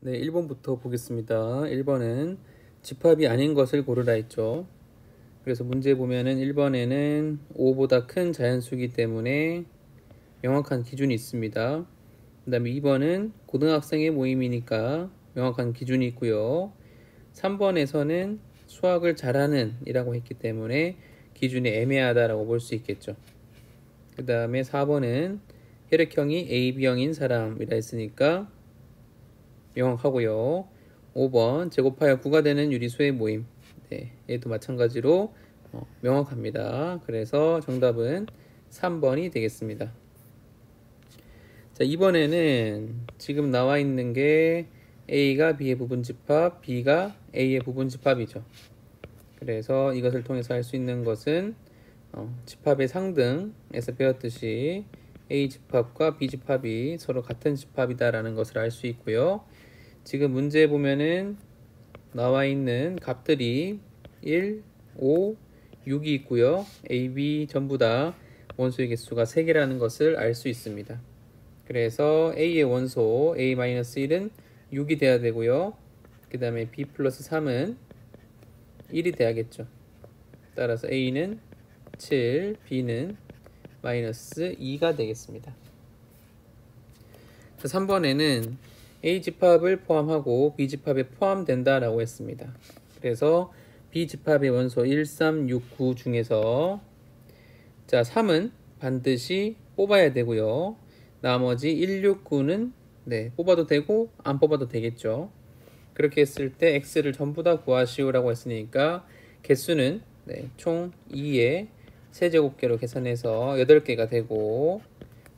네, 1번부터 보겠습니다. 1번은 집합이 아닌 것을 고르라 했죠. 그래서 문제 보면은 1번에는 5보다 큰 자연수이기 때문에 명확한 기준이 있습니다. 그 다음에 2번은 고등학생의 모임이니까 명확한 기준이 있고요. 3번에서는 수학을 잘하는 이라고 했기 때문에 기준이 애매하다라고 볼 수 있겠죠. 그 다음에 4번은 혈액형이 AB형인 사람이라 했으니까 명확하고요. 5번 제곱하여 9가 되는 유리수의 모임. 네, 얘도 마찬가지로 명확합니다. 그래서 정답은 3번이 되겠습니다. 자, 이번에는 지금 나와 있는 게 A가 B의 부분집합, B가 A의 부분집합이죠. 그래서 이것을 통해서 할 수 있는 것은 집합의 상등에서 배웠듯이 A 집합과 B 집합이 서로 같은 집합이다라는 것을 알 수 있고요. 지금 문제에 보면은 나와 있는 값들이 1, 5, 6이 있고요. A, B 전부 다 원소의 개수가 3개라는 것을 알 수 있습니다. 그래서 A의 원소 A-1은 6이 돼야 되고요. 그 다음에 B 플러스 3은 1이 돼야겠죠. 따라서 A는 7, B는 마이너스 2가 되겠습니다. 3번에는 A집합을 포함하고 B집합에 포함된다 라고 했습니다. 그래서 B집합의 원소 1, 3, 6, 9 중에서 자 3은 반드시 뽑아야 되고요. 나머지 1, 6, 9는 뽑아도 되고 안 뽑아도 되겠죠. 그렇게 했을 때 X를 전부 다 구하시오라고 했으니까 개수는 총 2의 세제곱계로 계산해서 8개가 되고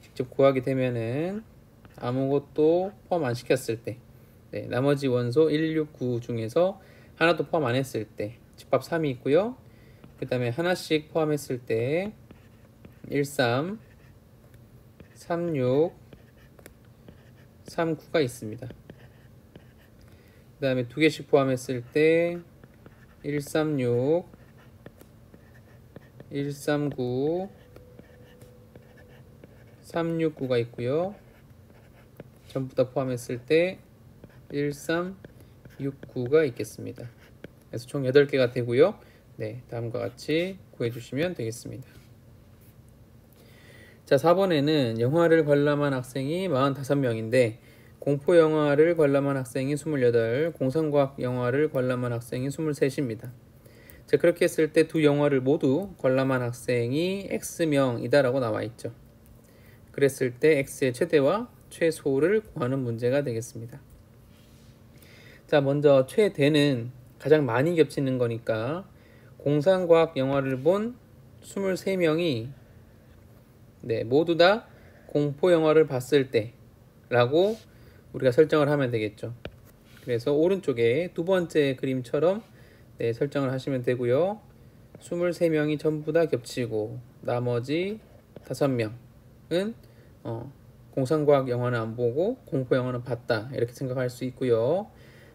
직접 구하게 되면은 아무것도 포함 안 시켰을 때 나머지 원소 1, 6, 9 중에서 하나도 포함 안 했을 때 집합 3이 있고요. 그 다음에 하나씩 포함했을 때 1, 3, 3, 6, 3, 9가 있습니다. 그 다음에 두 개씩 포함했을 때 1, 3, 6, 1, 3, 9, 3, 6, 9가 있고요. 전부 다 포함했을 때 1, 3, 6, 9가 있겠습니다. 그래서 총 8개가 되고요. 다음과 같이 구해주시면 되겠습니다. 자, 4번에는 영화를 관람한 학생이 45명인데 공포 영화를 관람한 학생이 28, 공상과학 영화를 관람한 학생이 23입니다. 자, 그렇게 했을 때 두 영화를 모두 관람한 학생이 X명이다 라고 나와 있죠. 그랬을 때 X의 최대와 최소를 구하는 문제가 되겠습니다. 자, 먼저 최대는 가장 많이 겹치는 거니까 공상과학 영화를 본 23명이 모두 다 공포 영화를 봤을 때 라고 우리가 설정을 하면 되겠죠. 그래서 오른쪽에 두 번째 그림처럼 설정을 하시면 되고요. 23명이 전부 다 겹치고 나머지 5명은 공상과학 영화는 안 보고 공포 영화는 봤다 이렇게 생각할 수 있고요.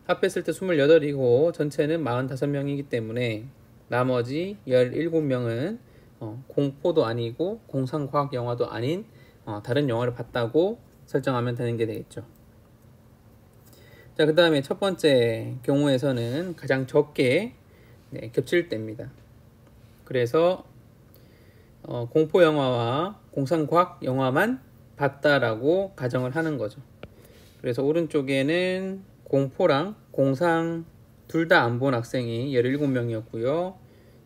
합했을 때 28이고 전체는 45명이기 때문에 나머지 17명은 공포도 아니고 공상과학 영화도 아닌 다른 영화를 봤다고 설정하면 되는 게 되겠죠. 자, 그 다음에 첫 번째 경우에서는 가장 적게 겹칠 때입니다. 그래서 공포 영화와 공상과학 영화만 봤다라고 가정을 하는 거죠. 그래서 오른쪽에는 공포랑 공상 둘 다 안 본 학생이 17명이었고요.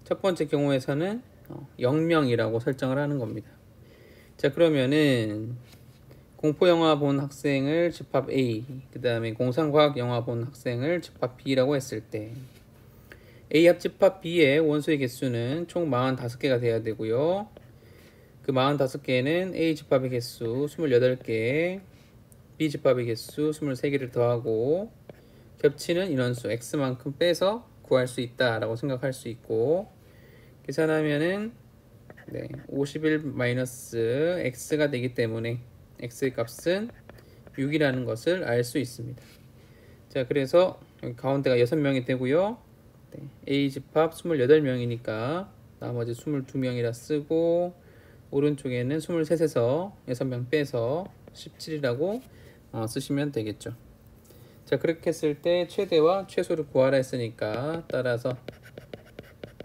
첫 번째 경우에서는 0명이라고 설정을 하는 겁니다. 자, 그러면은 공포 영화 본 학생을 집합 A, 그 다음에 공상과학 영화 본 학생을 집합 B라고 했을 때 A 합집합 B의 원소의 개수는 총 45개가 돼야 되고요. 그 45개는 A 집합의 개수 28개, B 집합의 개수 23개를 더하고 겹치는 인원수 X만큼 빼서 구할 수 있다라고 생각할 수 있고, 계산하면은 51-X가 되기 때문에 X의 값은 6이라는 것을 알 수 있습니다. 자, 그래서 여기 가운데가 6명이 되고요. A 집합 28명이니까 나머지 22명이라 쓰고 오른쪽에는 23에서 6명 빼서 17이라고 쓰시면 되겠죠. 자, 그렇게 했을 때 최대와 최소를 구하라 했으니까 따라서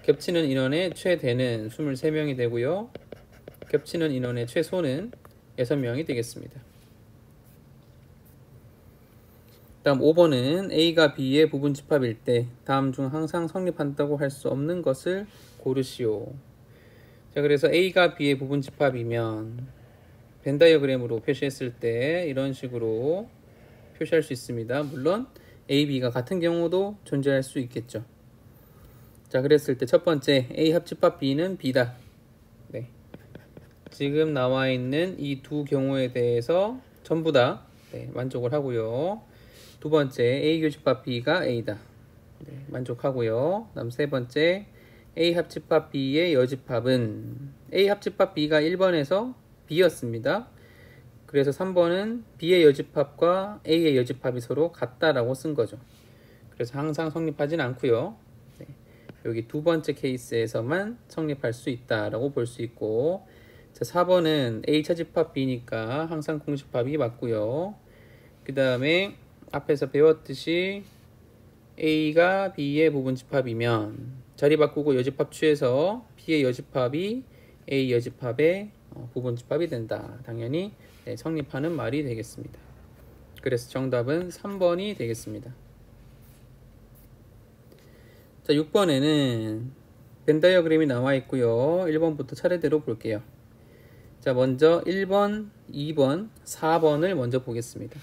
겹치는 인원의 최대는 23명이 되고요. 겹치는 인원의 최소는 6명이 되겠습니다. 다음 5번은 A가 B의 부분집합일 때 다음 중 항상 성립한다고 할 수 없는 것을 고르시오. 자, 그래서 A가 B의 부분집합이면 벤 다이어그램으로 표시했을 때 이런 식으로 표시할 수 있습니다. 물론 A, B가 같은 경우도 존재할 수 있겠죠. 자, 그랬을 때 첫 번째 A 합집합 B는 B다. 네. 지금 나와 있는 이 두 경우에 대해서 전부 다 만족을 하고요. 두 번째 A 교집합 B가 A다. 네, 만족하고요. 다음 세 번째 A 합집합 B의 여집합은 A 합집합 B가 1번에서 B였습니다. 그래서 3번은 B의 여집합과 A의 여집합이 서로 같다라고 쓴 거죠. 그래서 항상 성립하진 않고요. 네, 여기 두 번째 케이스에서만 성립할 수 있다라고 볼 수 있고, 자, 4번은 A 차집합 B니까 항상 공집합이 맞고요. 그 다음에 앞에서 배웠듯이 A가 B의 부분집합이면 자리 바꾸고 여집합 취해서 B의 여집합이 A 여집합의 부분집합이 된다. 당연히 성립하는 말이 되겠습니다. 그래서 정답은 3번이 되겠습니다. 자, 6번에는 벤 다이어그램이 나와 있고요. 1번부터 차례대로 볼게요. 자, 먼저 1번, 2번, 4번을 먼저 보겠습니다.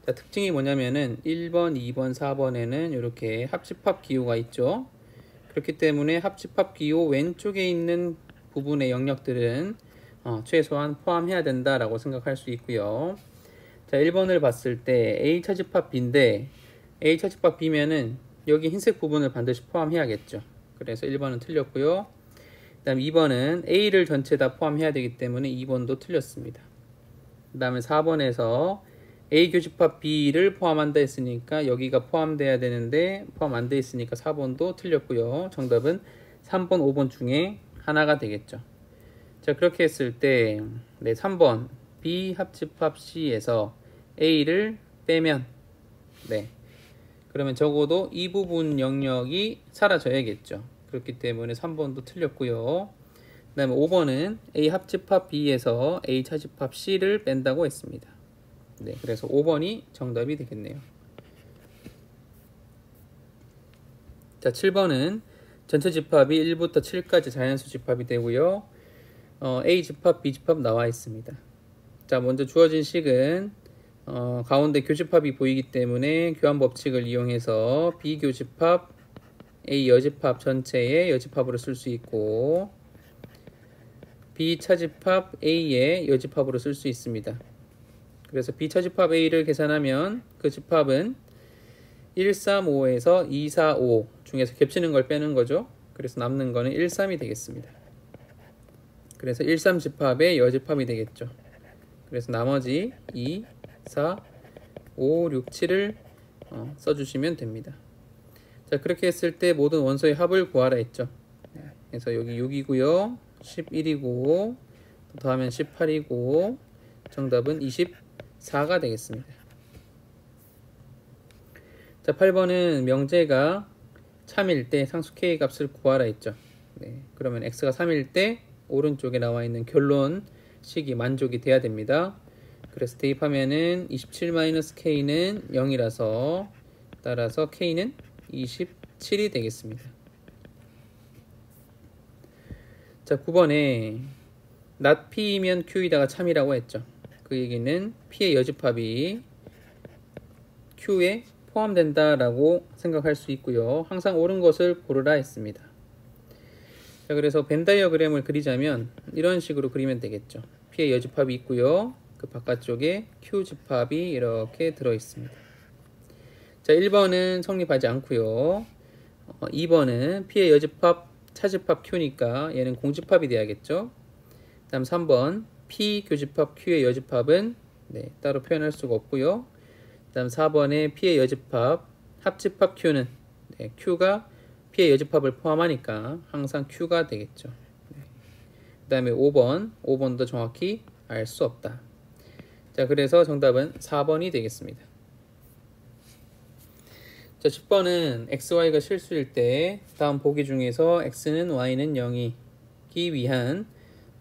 자, 특징이 뭐냐면은 1번, 2번, 4번에는 이렇게 합집합 기호가 있죠. 그렇기 때문에 합집합 기호 왼쪽에 있는 부분의 영역들은 최소한 포함해야 된다라고 생각할 수 있고요. 자, 1번을 봤을 때 A 차집합 B인데 A 차집합 B면은 여기 흰색 부분을 반드시 포함해야겠죠. 그래서 1번은 틀렸고요. 그 다음 2번은 A를 전체 다 포함해야 되기 때문에 2번도 틀렸습니다. 그 다음에 4번에서 A 교집합 B를 포함한다 했으니까 여기가 포함돼야 되는데 포함 안 돼 있으니까 4번도 틀렸고요. 정답은 3번, 5번 중에 하나가 되겠죠. 자, 그렇게 했을 때 3번 B 합집합 C에서 A를 빼면 그러면 적어도 이 부분 영역이 사라져야겠죠. 그렇기 때문에 3번도 틀렸고요. 그 다음에 5번은 A 합집합 B에서 A 차집합 C를 뺀다고 했습니다. 네, 그래서 5번이 정답이 되겠네요. 자, 7번은 전체 집합이 1부터 7까지 자연수 집합이 되고요. A 집합, B 집합 나와 있습니다. 자, 먼저 주어진 식은 가운데 교집합이 보이기 때문에 교환 법칙을 이용해서 B 교집합, A 여집합 전체의 여집합으로 쓸 수 있고 B 차집합 A의 여집합으로 쓸 수 있습니다. 그래서 B 차집합 A를 계산하면 그 집합은 135에서 245 중에서 겹치는 걸 빼는 거죠. 그래서 남는 거는 13이 되겠습니다. 그래서 13 집합의 여집합이 되겠죠. 그래서 나머지 2, 4, 5, 6, 7을 써주시면 됩니다. 자, 그렇게 했을 때 모든 원소의 합을 구하라 했죠. 그래서 여기 6이고요. 11이고 더하면 18이고 정답은 24가 되겠습니다. 자, 8번은 명제가 참일 때 상수 K 값을 구하라 했죠. 그러면 X가 3일 때 오른쪽에 나와 있는 결론식이 만족이 돼야 됩니다. 그래서 대입하면은 27-K는 0이라서 따라서 K는 27이 되겠습니다. 자, 9번에 not P이면 Q이다가 참이라고 했죠. 그 얘기는 P의 여집합이 Q에 포함된다라고 생각할 수 있고요. 항상 옳은 것을 고르라 했습니다. 자, 그래서 벤 다이어그램을 그리자면 이런 식으로 그리면 되겠죠. P의 여집합이 있고요. 그 바깥쪽에 Q 집합이 이렇게 들어 있습니다. 자, 1번은 성립하지 않고요. 2번은 P의 여집합 차집합 Q니까 얘는 공집합이 돼야겠죠. 그 다음 3번 P 교집합 Q의 여집합은 따로 표현할 수가 없고요. 그 다음 4번에 P의 여집합 합집합 Q는 Q가 P의 여집합을 포함하니까 항상 Q가 되겠죠. 그 다음에 5번도 정확히 알 수 없다. 자, 그래서 정답은 4번이 되겠습니다. 자, 10번은 xy가 실수일 때 다음 보기 중에서 x는 y는 0이기 위한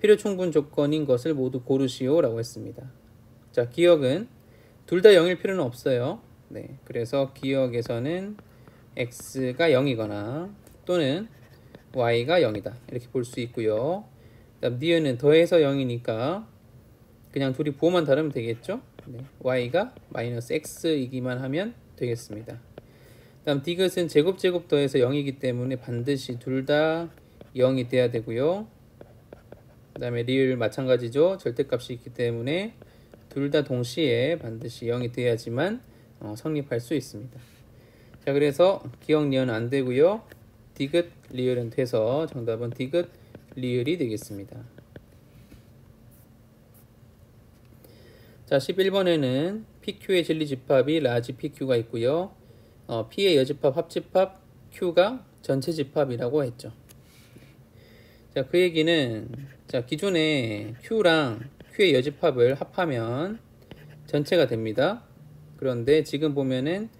필요 충분 조건인 것을 모두 고르시오 라고 했습니다. 자, 기억은 둘 다 0일 필요는 없어요. 네, 그래서 기억에서는 x가 0이거나 또는 y가 0이다 이렇게 볼 수 있고요. 그다음 니은은 더해서 0이니까 그냥 둘이 부호만 다르면 되겠죠. 네, y가 마이너스 x이기만 하면 되겠습니다. 다음 디귿은 제곱 더해서 0이기 때문에 반드시 둘 다 0이 돼야 되고요. 그 다음에 리을 마찬가지죠. 절대값이 있기 때문에 둘 다 동시에 반드시 0이 돼야지만 성립할 수 있습니다. 자, 그래서 기억 리을은 안 되고요. 디귿 리을은 돼서 정답은 디귿 리을이 되겠습니다. 자, 11번에는 PQ의 진리집합이 라지 PQ가 있고요. P의 여집합, 합집합, Q가 전체 집합이라고 했죠. 자, 그 얘기는 자, 기존에 Q랑 Q의 여집합을 합하면 전체가 됩니다. 그런데 지금 보면은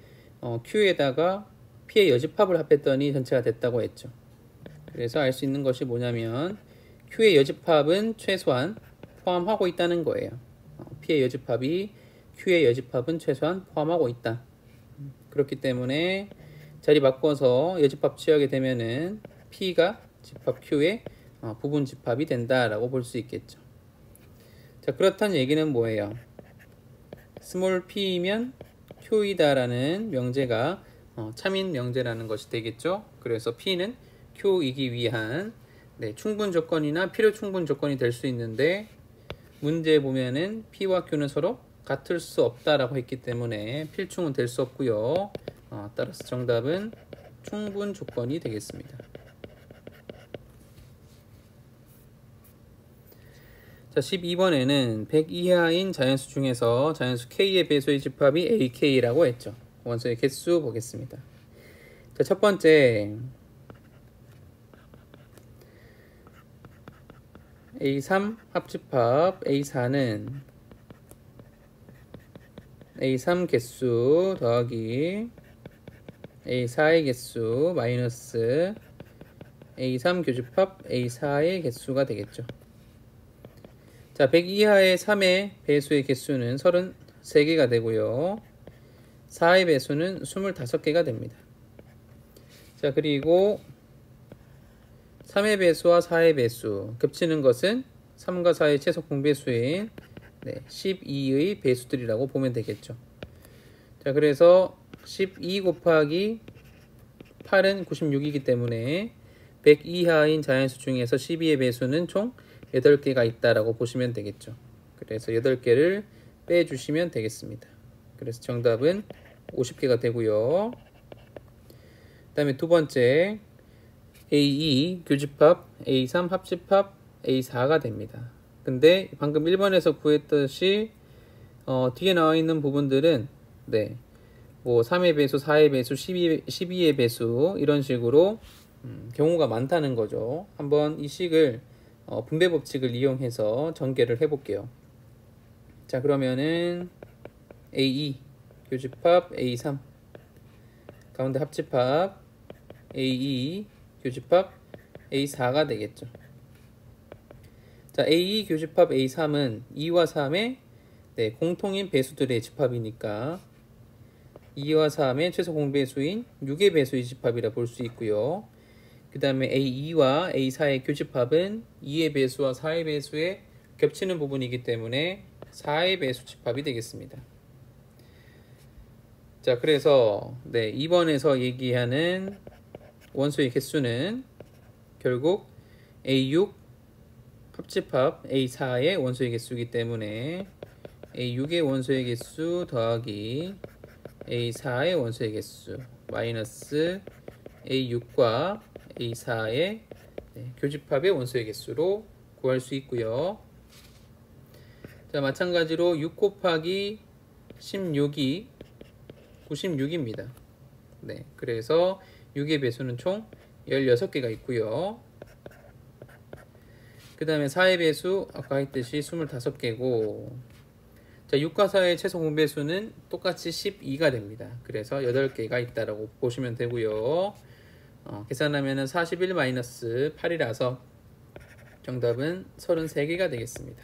Q에다가 P의 여집합을 합했더니 전체가 됐다고 했죠. 그래서 알 수 있는 것이 뭐냐면 Q의 여집합은 최소한 포함하고 있다는 거예요. P의 여집합이 Q의 여집합은 최소한 포함하고 있다. 그렇기 때문에 자리 바꿔서 여집합 취하게 되면은 P가 집합 Q의 부분 집합이 된다라고 볼 수 있겠죠. 자, 그렇다는 얘기는 뭐예요? 스몰 p이면 Q이다라는 명제가 참인 명제라는 것이 되겠죠. 그래서 P는 Q이기 위한 충분 조건이나 필요 충분 조건이 될 수 있는데 문제에 보면은 P와 Q는 서로 같을 수 없다라고 했기 때문에 필충은 될 수 없고요. 따라서 정답은 충분 조건이 되겠습니다. 자, 12번에는 100 이하인 자연수 중에서 자연수 K의 배수의 집합이 AK라고 했죠. 원소의 개수 보겠습니다. 자, 첫 번째 A3 합집합 A4는 A3 개수 더하기 A4의 개수 마이너스 A3 교집합 A4의 개수가 되겠죠. 자, 100 이하의 3의 배수의 개수는 33개가 되고요. 4의 배수는 25개가 됩니다. 자, 그리고 3의 배수와 4의 배수 겹치는 것은 3과 4의 최소 공배수인 12의 배수들이라고 보면 되겠죠. 자, 그래서 12 곱하기 8은 96이기 때문에 100 이하인 자연수 중에서 12의 배수는 총 8개가 있다라고 보시면 되겠죠. 그래서 8개를 빼주시면 되겠습니다. 그래서 정답은 50개가 되고요. 그 다음에 두 번째 A2 교집합, A3 합집합, A4가 됩니다. 근데 방금 1번에서 구했듯이 뒤에 나와 있는 부분들은 뭐 3의 배수, 4의 배수, 12의 배수 이런 식으로 경우가 많다는 거죠. 한번 이 식을 분배 법칙을 이용해서 전개를 해볼게요. 자, 그러면은 A2 교집합 A3 가운데 합집합 A2 교집합 A4가 되겠죠. 자, A2 교집합 A3은 2와 3의 공통인 배수들의 집합이니까 2와 3의 최소 공배수인 6의 배수의 집합이라 볼 수 있고요. 그 다음에 A2와 A4의 교집합은 2의 배수와 4의 배수에 겹치는 부분이기 때문에 4의 배수 집합이 되겠습니다. 자, 그래서 2번에서 얘기하는 원소의 개수는 결국 A6 합집합 A4의 원소의 개수이기 때문에 A6의 원소의 개수 더하기 A4의 원소의 개수 마이너스 A6과 A4의 교집합의 원소의 개수로 구할 수 있고요. 자, 마찬가지로 6 곱하기 16이 96입니다. 그래서 6의 배수는 총 16개가 있고요. 그 다음에 4의 배수 아까 했듯이 25개고 자, 6과 4의 최소 공배수는 똑같이 12가 됩니다. 그래서 8개가 있다라고 보시면 되고요. 계산하면 41-8이라서 정답은 33개가 되겠습니다.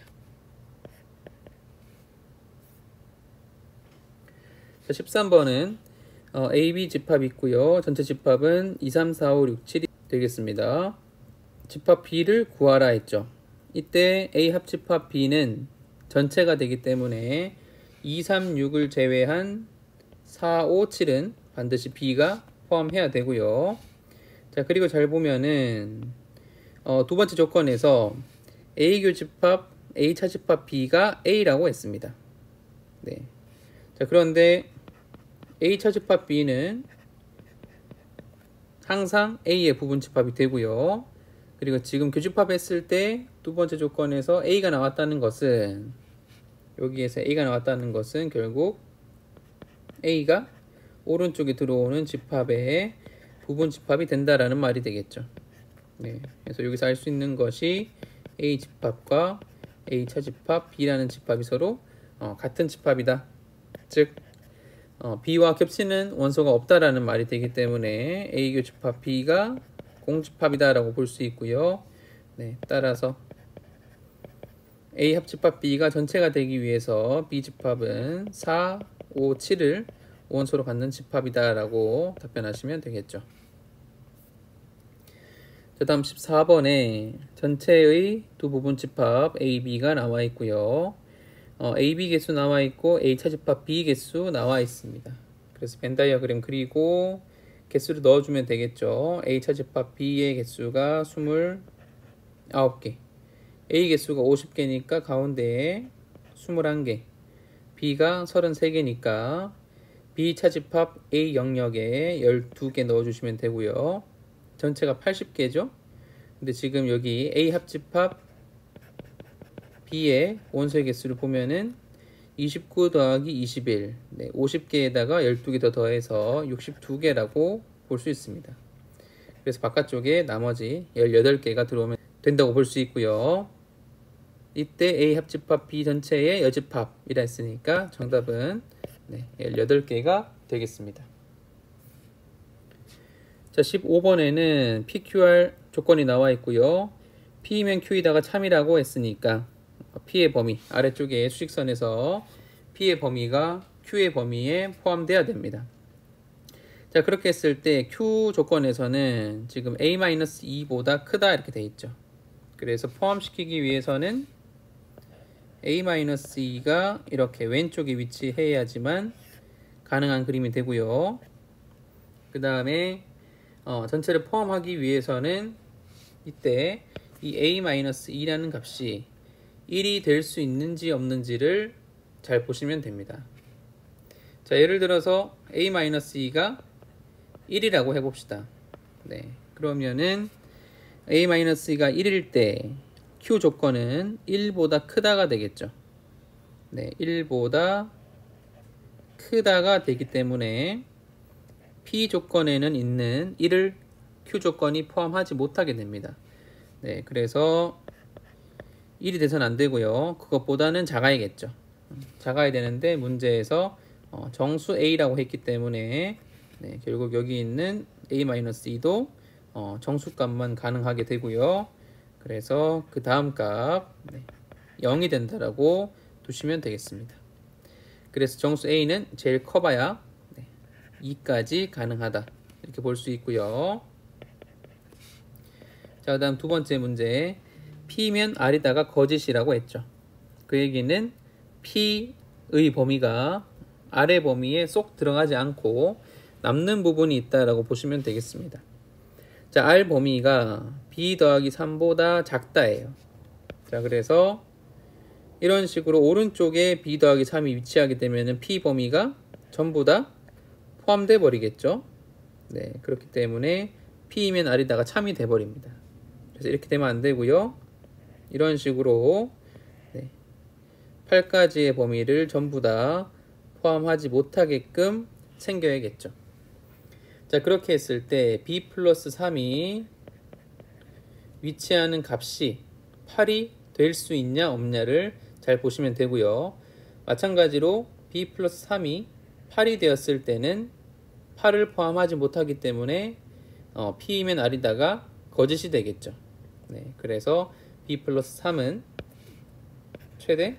자, 13번은 AB 집합 있고요. 전체 집합은 2, 3, 4, 5, 6, 7이 되겠습니다. 집합 B를 구하라 했죠. 이때 A 합집합 B는 전체가 되기 때문에 2, 3, 6을 제외한 4, 5, 7은 반드시 B가 포함해야 되고요. 자, 그리고 잘 보면은 두 번째 조건에서 A 교집합 A 차집합 B가 A라고 했습니다. 네. 자, 그런데 A 차집합 B는 항상 A의 부분집합이 되고요. 그리고 지금 교집합 했을 때 두 번째 조건에서 A가 나왔다는 것은, 여기에서 A가 나왔다는 것은 결국 A가 오른쪽에 들어오는 집합의 부분집합이 된다라는 말이 되겠죠. 네. 그래서 여기서 알 수 있는 것이 A 집합과 A 차집합 B라는 집합이 서로 같은 집합이다. 즉 B와 겹치는 원소가 없다라는 말이 되기 때문에 A 교집합 B가 공집합이다 라고 볼 수 있고요. 네, 따라서 A 합집합 B가 전체가 되기 위해서 B 집합은 4, 5, 7을 원소로 갖는 집합이다 라고 답변하시면 되겠죠. 그 다음 14번에 전체의 두 부분 집합 A, B가 나와 있고요. A, B 개수 나와 있고 A 차집합 B 개수 나와 있습니다. 그래서 벤 다이어그램 그리고 개수를 넣어주면 되겠죠. A 차집합 B의 개수가 29개, A 개수가 50개니까 가운데에 21개, B가 33개니까 B 차집합 A 영역에 12개 넣어주시면 되고요. 전체가 80개죠. 근데 지금 여기 A 합집합 B의 원소의 개수를 보면은 29 더하기 21, 네, 50개에다가 12개 더 더해서 62개라고 볼 수 있습니다. 그래서 바깥쪽에 나머지 18개가 들어오면 된다고 볼 수 있고요. 이때 A 합집합 B 전체의 여집합이라 했으니까 정답은 18개가 되겠습니다. 자, 15번에는 PQR 조건이 나와 있고요. P이면 Q이다가 참이라고 했으니까 P의 범위, 아래쪽에 수직선에서 P의 범위가 Q의 범위에 포함돼야 됩니다. 자, 그렇게 했을 때 Q 조건에서는 지금 A-2보다 크다 이렇게 돼 있죠. 그래서 포함시키기 위해서는 A-2가 이렇게 왼쪽에 위치해야지만 가능한 그림이 되고요. 그 다음에 전체를 포함하기 위해서는 이때 이 A-2라는 값이 1이 될 수 있는지 없는지를 잘 보시면 됩니다. 자, 예를 들어서 A-2가 1이라고 해봅시다. 네, 그러면은 A-2가 1일 때 Q 조건은 1보다 크다가 되겠죠. 네, 1보다 크다가 되기 때문에 P 조건에는 있는 1을 Q 조건이 포함하지 못하게 됩니다. 네, 그래서 1이 돼서는 안 되고요. 그것보다는 작아야겠죠. 작아야 되는데 문제에서 정수 A라고 했기 때문에 결국 여기 있는 A-2도 정수값만 가능하게 되고요. 그래서 그 다음 값 0이 된다라고 두시면 되겠습니다. 그래서 정수 A는 제일 커봐야 2까지 가능하다 이렇게 볼 수 있고요. 자, 그 다음 두 번째 문제, P면 R이다가 거짓이라고 했죠. 그 얘기는 P의 범위가 R의 범위에 쏙 들어가지 않고 남는 부분이 있다라고 보시면 되겠습니다. 자, R 범위가 B 더하기 3보다 작다예요. 자, 그래서 이런 식으로 오른쪽에 B 더하기 3이 위치하게 되면 P 범위가 전부 다 포함돼 버리겠죠. 네, 그렇기 때문에 P이면 R이다가 참이 돼 버립니다. 그래서 이렇게 되면 안 되고요. 이런 식으로 8가지의 범위를 전부 다 포함하지 못하게끔 생겨야겠죠. 자, 그렇게 했을 때 B 플러스 3이 위치하는 값이 8이 될 수 있냐 없냐를 잘 보시면 되고요. 마찬가지로 b 플러스 3이 8이 되었을 때는 8을 포함하지 못하기 때문에 p이면 r이다가 거짓이 되겠죠. 네, 그래서 b 플러스 3은 최대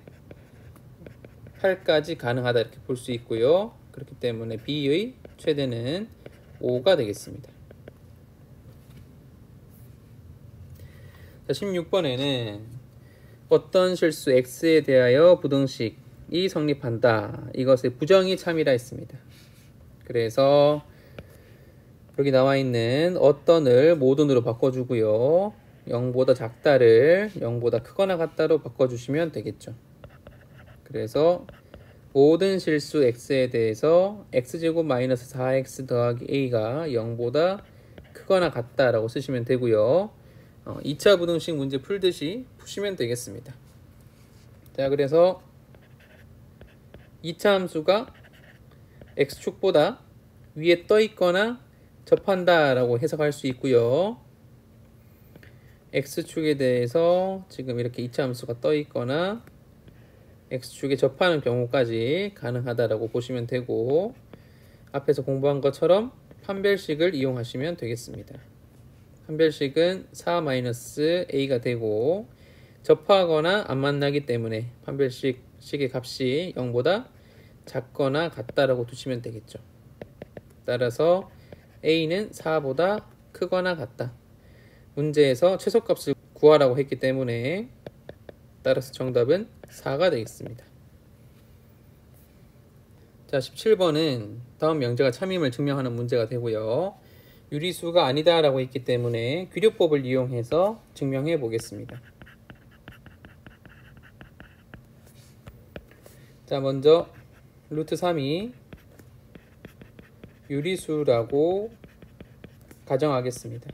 8까지 가능하다 이렇게 볼 수 있고요. 그렇기 때문에 b의 최대는 5가 되겠습니다. 자, 16번에는 어떤 실수 x에 대하여 부등식이 성립한다. 이것의 부정이 참이라 했습니다. 그래서 여기 나와 있는 어떤을 모든으로 바꿔주고요. 0보다 작다를 0보다 크거나 같다로 바꿔주시면 되겠죠. 그래서 모든 실수 x에 대해서 x제곱 마이너스 4x 더하기 a가 0보다 크거나 같다라고 쓰시면 되고요. 2차 부등식 문제 풀듯이 푸시면 되겠습니다. 자, 그래서 2차 함수가 x축보다 위에 떠 있거나 접한다 라고 해석할 수 있고요. x축에 대해서 지금 이렇게 2차 함수가 떠 있거나 x축에 접하는 경우까지 가능하다라고 보시면 되고, 앞에서 공부한 것처럼 판별식을 이용하시면 되겠습니다. 판별식은 4-a가 되고, 접하거나 안 만나기 때문에 판별식의 값이 0보다 작거나 같다라고 두시면 되겠죠. 따라서 a는 4보다 크거나 같다. 문제에서 최소값을 구하라고 했기 때문에 따라서 정답은 4가 되겠습니다. 자, 17번은 다음 명제가 참임을 증명하는 문제가 되고요. 유리수가 아니다 라고 했기 때문에 귀류법을 이용해서 증명해 보겠습니다. 자, 먼저 루트 3이 유리수라고 가정하겠습니다.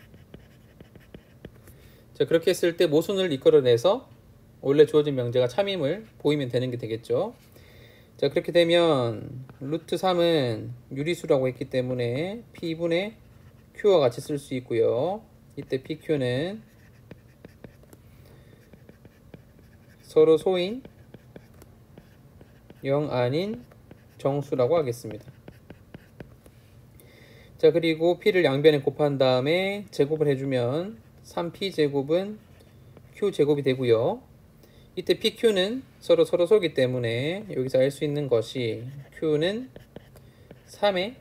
자, 그렇게 했을 때 모순을 이끌어내서 원래 주어진 명제가 참임을 보이면 되는 게 되겠죠. 자, 그렇게 되면 루트 3은 유리수라고 했기 때문에 p분의 q와 같이 쓸 수 있고요. 이때 pq는 서로 소인 0 아닌 정수라고 하겠습니다. 자, 그리고 p를 양변에 곱한 다음에 제곱을 해주면 3p제곱은 q제곱이 되고요. 이때 pq는 서로 소기 때문에 여기서 알 수 있는 것이 q는 3의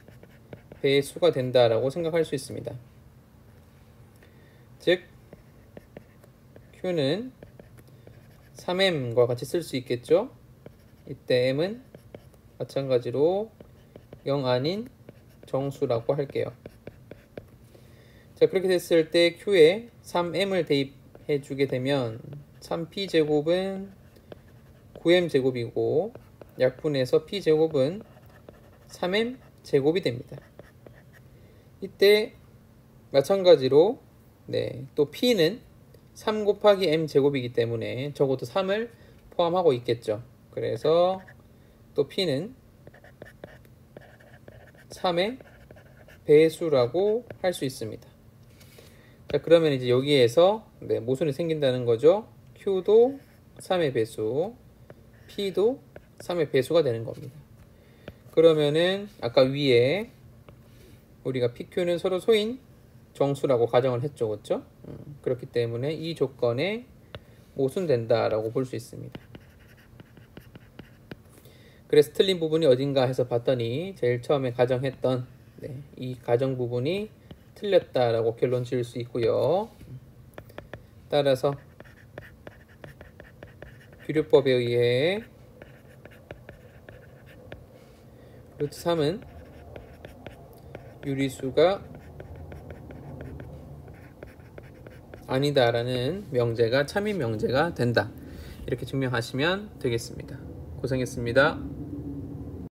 배수가 된다라고 생각할 수 있습니다. 즉 q는 3m과 같이 쓸 수 있겠죠. 이때 m은 마찬가지로 0 아닌 정수라고 할게요. 자, 그렇게 됐을 때 q에 3m을 대입해 주게 되면 3p제곱은 9m제곱이고 약분해서 p제곱은 3m제곱이 됩니다. 이때 마찬가지로 또 p는 3 곱하기 m제곱이기 때문에 적어도 3을 포함하고 있겠죠. 그래서 또 p는 3의 배수라고 할 수 있습니다. 자, 그러면 이제 여기에서 모순이 생긴다는 거죠. q도 3의 배수, p도 3의 배수가 되는 겁니다. 그러면은 아까 위에 우리가 pq는 서로 소인 정수라고 가정을 했죠, 그렇죠? 그렇기 때문에 이 조건에 모순된다라고 볼 수 있습니다. 그래서 틀린 부분이 어딘가 해서 봤더니 제일 처음에 가정했던 이 가정 부분이 틀렸다라고 결론 지을 수 있고요. 따라서 귀류법에 의해 루트 3은 유리수가 아니다라는 명제가 참임 명제가 된다. 이렇게 증명하시면 되겠습니다. 고생했습니다.